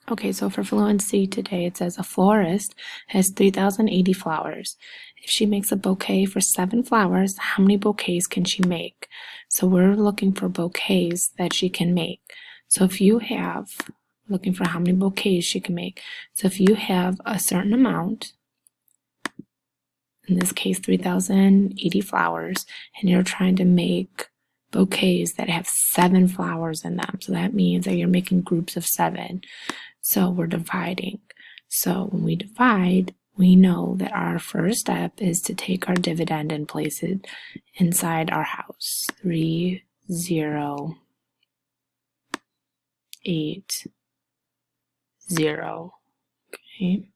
Okay, so for fluency today, it says a florist has 3,080 flowers. If she makes a bouquet for 7 flowers, how many bouquets can she make? So we're looking for bouquets that she can make. So if you have, looking for how many bouquets she can make. So if you have a certain amount, in this case 3,080 flowers, and you're trying to make bouquets that have 7 flowers in them. So that means that you're making groups of 7. So we're dividing. So when we divide, we know that our first step is to take our dividend and place it inside our house. 3, 0, 8, 0. Okay.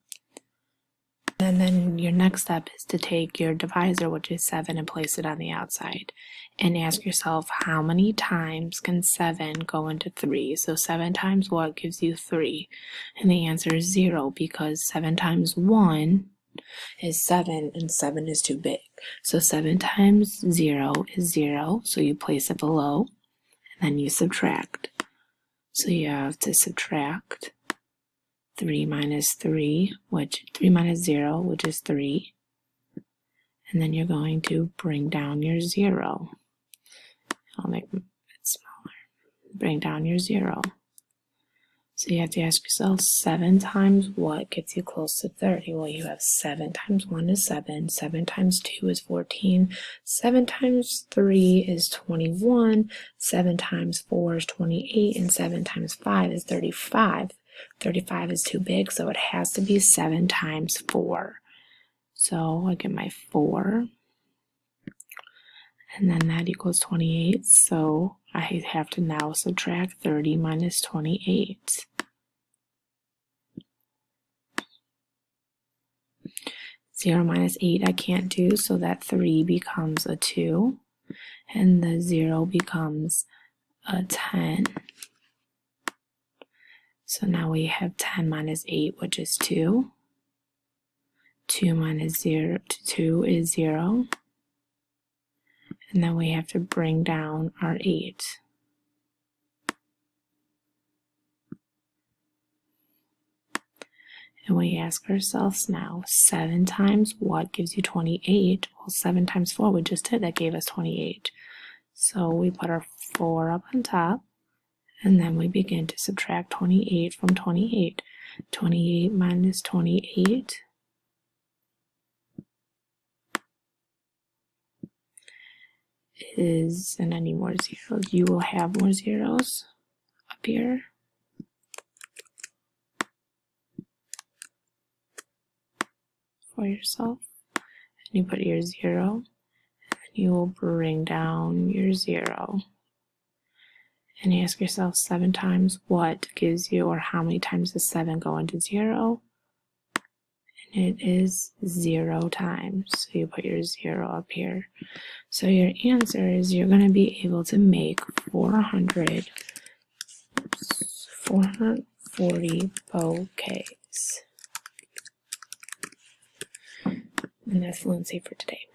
And then your next step is to take your divisor, which is 7, and place it on the outside. And ask yourself, how many times can 7 go into 3? So 7 times what gives you 3? And the answer is 0, because 7 times 1 is 7, and 7 is too big. So 7 times 0 is 0, so you place it below, and then you subtract. So you have to subtract 3 minus 3, which 3 minus 0, which is 3. And then you're going to bring down your 0. I'll make it smaller. Bring down your 0. So you have to ask yourself, 7 times what gets you close to 30? Well, you have 7 times 1 is 7. 7 times 2 is 14. 7 times 3 is 21. 7 times 4 is 28. And 7 times 5 is 35. 35 is too big, so it has to be 7 times 4. So I get my 4, and then that equals 28. So I have to now subtract 30 minus 28. Zero minus 8 I can't do, so that 3 becomes a 2, and the 0 becomes a 10. So now we have 10 minus 8, which is 2. 2 minus 0 to 2 is 0. And then we have to bring down our 8. And we ask ourselves now, 7 times what gives you 28? Well, 7 times 4 we just did, that gave us 28. So we put our 4 up on top, and then we begin to subtract 28 from 28. 28 minus 28 is, and I need more zeros. You will have more zeros up here. For yourself. And you put your 0, and you will bring down your 0. And you ask yourself, 7 times what gives you, or how many times does 7 go into 0? And it is 0 times. So you put your 0 up here. So your answer is you're going to be able to make 440 bouquets. And that's fluency for today.